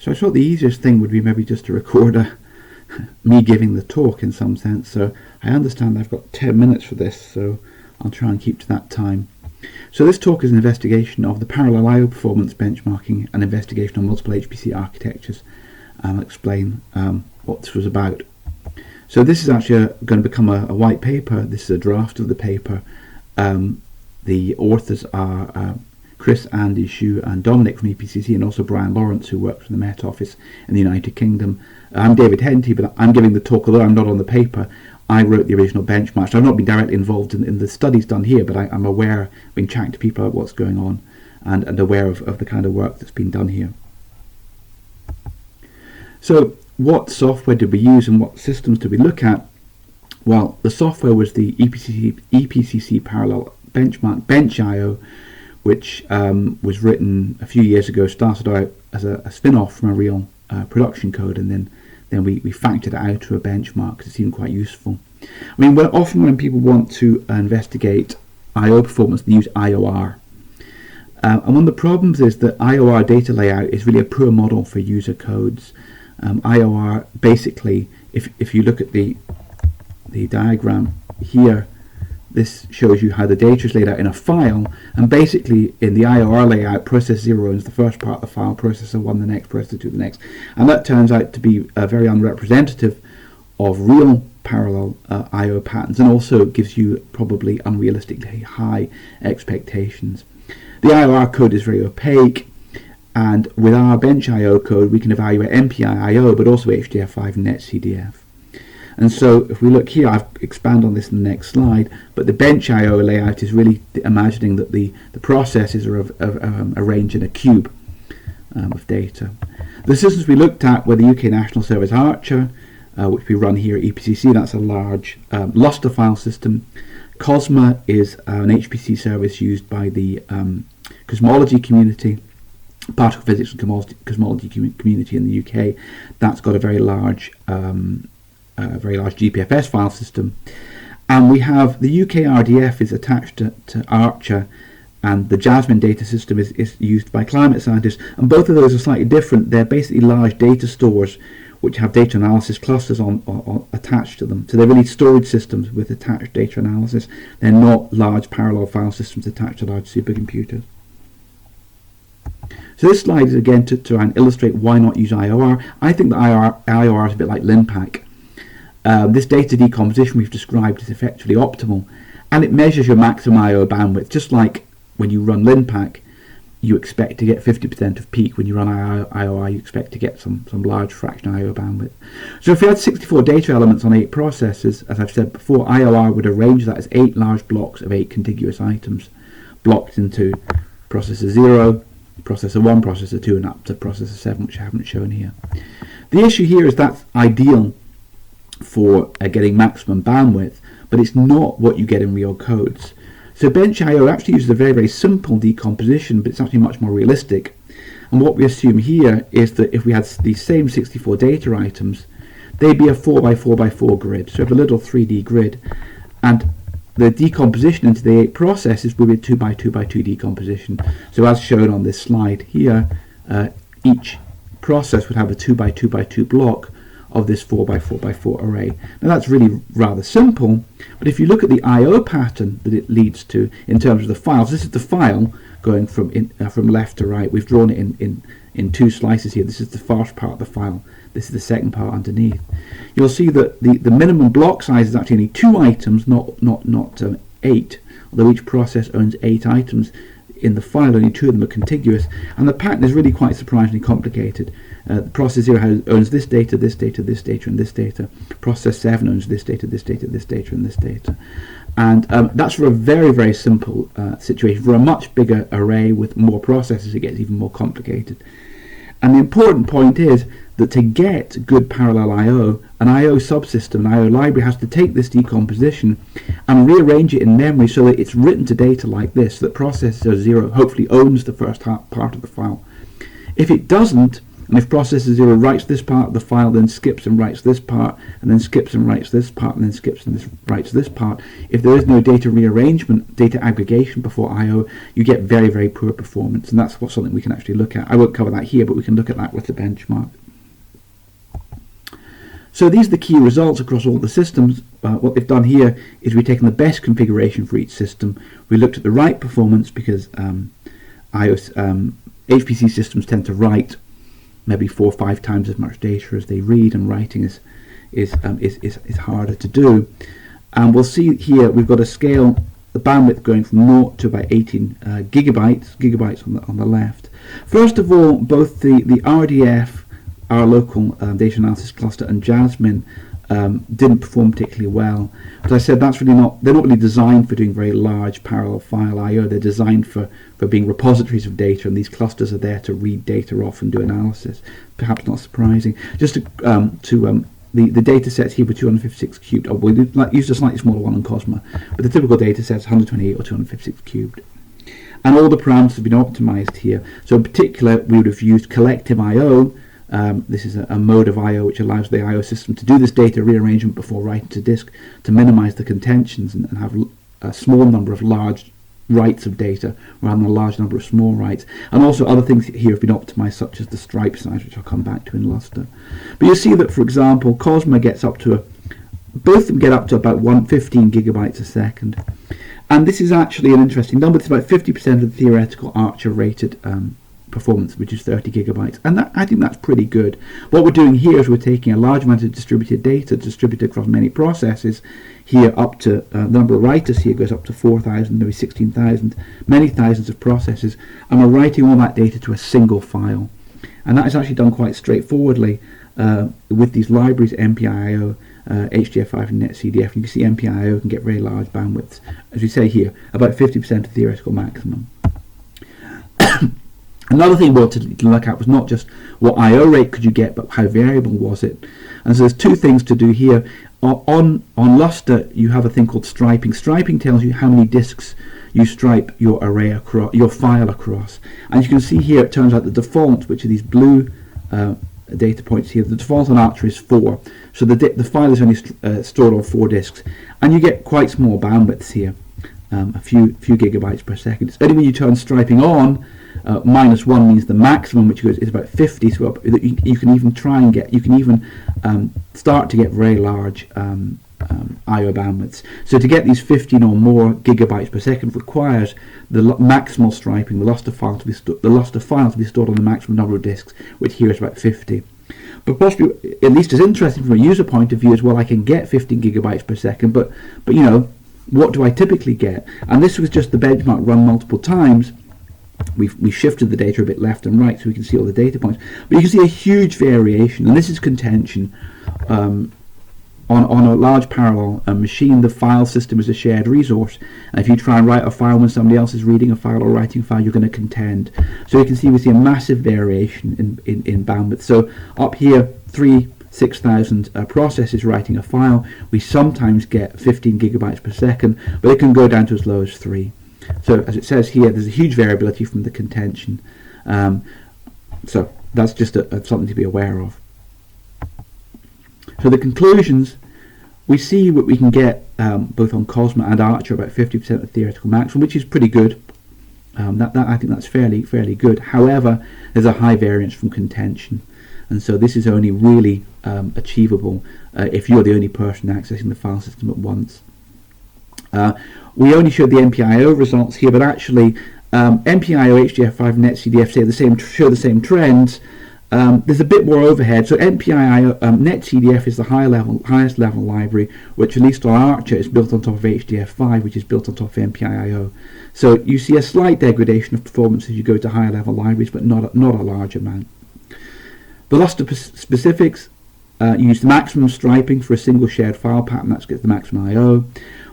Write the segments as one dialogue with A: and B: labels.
A: So I thought the easiest thing would be maybe just to record me giving the talk in some sense. So I understand I've got 10 minutes for this, so I'll try and keep to that time. So this talk is an investigation of the parallel I/O performance benchmarking and investigation of multiple HPC architectures. I'll explain what this was about. So this is actually going to become a white paper. This is a draft of the paper. The authors are Chris, Andy, Shu and Dominic from EPCC, and also Brian Lawrence, who works in the Met Office in the United Kingdom. I'm David Henty, but I'm giving the talk, although I'm not on the paper. I wrote the original benchmark. So I've not been directly involved in the studies done here, but I'm aware, been chatting to people about what's going on, and aware of the kind of work that's been done here. So what software did we use and what systems did we look at? Well, the software was the EPCC parallel benchmark BenchIO, which was written a few years ago, started out as a spin-off from a real production code, and then we factored it out to a benchmark because it seemed quite useful. I mean, often when people want to investigate I/O performance, they use IOR. And one of the problems is that IOR data layout is really a poor model for user codes. IOR, basically, if you look at the diagram here, this shows you how the data is laid out in a file, and basically in the IOR layout, process 0 owns the first part of the file, processor 1 the next, processor 2 the next, and that turns out to be very unrepresentative of real parallel I/O patterns, and also gives you probably unrealistically high expectations. The IOR code is very opaque, and with our BenchIO code we can evaluate MPI/IO, but also HDF5 and NetCDF. And so if we look here, I'll expand on this in the next slide, but the BenchIO layout is really imagining that the processes are arranged in a cube of data. The systems we looked at were the UK National Service Archer, which we run here at EPCC. That's a large Lustre file system. Cosma is an HPC service used by the cosmology community, particle physics and cosmology community in the UK. That's got a very large GPFS file system, and we have the UK RDF is attached to Archer, and the Jasmine data system is used by climate scientists, and both of those are slightly different. They're basically large data stores which have data analysis clusters on attached to them, so they're really storage systems with attached data analysis. They're not large parallel file systems attached to large supercomputers. So this slide is again to try and illustrate why not use IOR. I think that IOR is a bit like LINPACK. This data decomposition we've described is effectively optimal, and it measures your maximum I/O bandwidth. Just like when you run LINPACK, you expect to get 50% of peak. When you run IOR, you expect to get some large fraction I/O bandwidth. So if we had 64 data elements on 8 processors, as I've said before, IOR would arrange that as 8 large blocks of 8 contiguous items, blocked into processor 0, processor 1, processor 2, and up to processor 7, which I haven't shown here. The issue here is that's ideal for getting maximum bandwidth, but it's not what you get in real codes. So BenchIO actually uses a very, very simple decomposition, but it's actually much more realistic. And what we assume here is that if we had these same 64 data items, they'd be a 4x4x4 grid, so a little 3D grid, and the decomposition into the 8 processes would be a 2x2x2 decomposition. So as shown on this slide here, each process would have a 2x2x2 block of this 4x4x4 array. Now that's really rather simple, but if you look at the I/O pattern that it leads to in terms of the files, this is the file going from left to right. We've drawn it in 2 slices here. This is the first part of the file. This is the second part underneath. You'll see that the minimum block size is actually only 2 items, not 8, although each process owns 8 items. In the file, only 2 of them are contiguous, and the pattern is really quite surprisingly complicated. The process 0 owns this data, this data, this data, and this data. Process 7 owns this data, this data, this data, and this data. And that's for a very, very simple situation. For a much bigger array with more processes, it gets even more complicated. And the important point is that to get good parallel I/O, an I/O subsystem, an I/O library has to take this decomposition and rearrange it in memory so that it's written to data like this, so that processor 0 hopefully owns the first part of the file. If it doesn't, And if processor 0 writes this part of the file, then skips and writes this part, and then skips and writes this part, and then skips and writes this part, if there is no data rearrangement, data aggregation before I/O, you get very, very poor performance. And that's something we can actually look at. I won't cover that here, but we can look at that with the benchmark. So these are the key results across all the systems. What they've done here is we've taken the best configuration for each system. We looked at the write performance because HPC systems tend to write maybe 4 or 5 times as much data as they read, and writing is harder to do. And we'll see here we've got a scale, the bandwidth going from 0 to about 18 gigabytes on the left. First of all, both the RDF, our local data analysis cluster, and Jasmine didn't perform particularly well. As I said, they're not really designed for doing very large parallel file I/O. They're designed for being repositories of data, and these clusters are there to read data off and do analysis. Perhaps not surprising. Just the data sets here were 256 cubed. We used a slightly smaller one on Cosma, but the typical data set is 128 or 256 cubed. And all the parameters have been optimized here. So in particular, we would have used collective I/O. This is a mode of I/O which allows the I/O system to do this data rearrangement before writing to disk to minimize the contentions and have a small number of large writes of data rather than a large number of small writes. And also other things here have been optimized, such as the stripe size, which I'll come back to in Lustre. But you see that, for example, Cosma gets up to both of them get up to about 15 gigabytes a second. And this is actually an interesting number. It's about 50% of the theoretical Archer rated performance, which is 30 gigabytes, and I think that's pretty good. What we're doing here is we're taking a large amount of distributed data distributed across many processes here, up to the number of writers here goes up to 4,000, maybe 16,000, many thousands of processes, and we're writing all that data to a single file. And that is actually done quite straightforwardly with these libraries, MPIO, HDF5 and NetCDF. You can see MPIO can get very large bandwidths, as we say here, about 50% of theoretical maximum. Another thing we wanted to look at was not just what I/O rate could you get, but how variable was it. And so there's two things to do here. On Lustre, you have a thing called striping. Striping tells you how many disks you stripe your array across, your file across. And you can see here, it turns out the default, which are these blue data points here, the default on Archer is 4. So the file is only stored on 4 disks, and you get quite small bandwidths here, a few gigabytes per second. It's only when you turn striping on. -1 means the maximum, which is about 50, so you can even start to get very large I/O bandwidths. So to get these 15 or more gigabytes per second requires the maximal striping, the Lustre file to be stored on the maximum number of disks, which here is about 50. But possibly, at least as interesting from a user point of view, is, well, I can get 15 gigabytes per second, but you know, what do I typically get? And this was just the benchmark run multiple times. We shifted the data a bit left and right so we can see all the data points, but you can see a huge variation, and this is contention. On a large parallel machine, the file system is a shared resource, and if you try and write a file when somebody else is reading a file or writing a file, you're going to contend. So you can see we see a massive variation in bandwidth. So up here, 6,000 processes writing a file, we sometimes get 15 gigabytes per second, but it can go down to as low as 3. So as it says here, there's a huge variability from the contention. So that's just something to be aware of. So the conclusions, we see what we can get both on Cosma and Archer, about 50% of theoretical maximum, which is pretty good. I think that's fairly good. However, there's a high variance from contention, and so this is only really achievable if you're the only person accessing the file system at once. We only showed the MPIO results here, but actually MPIO, HDF5, and NetCDF show the same trends. There's a bit more overhead. So MPIO, NetCDF is the highest level library, which at least on Archer is built on top of HDF5, which is built on top of MPIO. So you see a slight degradation of performance as you go to higher level libraries, but not a large amount. The Lustre specifics use the maximum striping for a single shared file pattern. That gets the maximum I/O.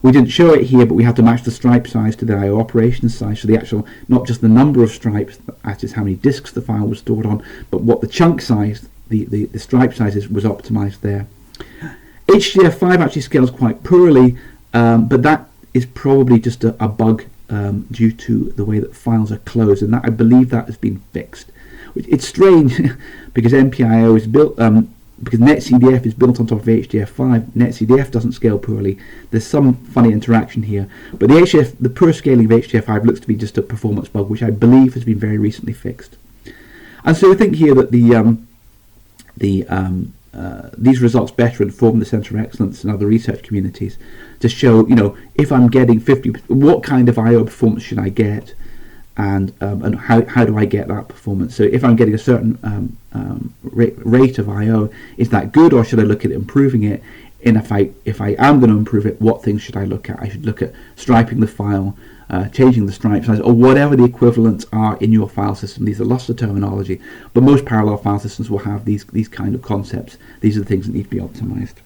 A: We didn't show it here, but we have to match the stripe size to the I/O operations size. So the actual, not just the number of stripes, that is how many disks the file was stored on, but what the chunk size, the stripe size was optimized there. HDF5 actually scales quite poorly, but that is probably just a bug due to the way that files are closed, and that I believe that has been fixed. It's strange because MPIO is built, because NetCDF is built on top of HDF5. NetCDF doesn't scale poorly. There's some funny interaction here, but the poor scaling of HDF5 looks to be just a performance bug, which I believe has been very recently fixed. And so I think here that these results better inform the Centre of Excellence and other research communities to show, if I'm getting 50, what kind of I/O performance should I get, and how do I get that performance? So if I'm getting a certain rate of I/O, is that good, or should I look at improving it? And if I am going to improve it, what things should I look at? I should look at striping the file, changing the stripe size, or whatever the equivalents are in your file system. These are lots of terminology, but most parallel file systems will have these kind of concepts. These are the things that need to be optimized.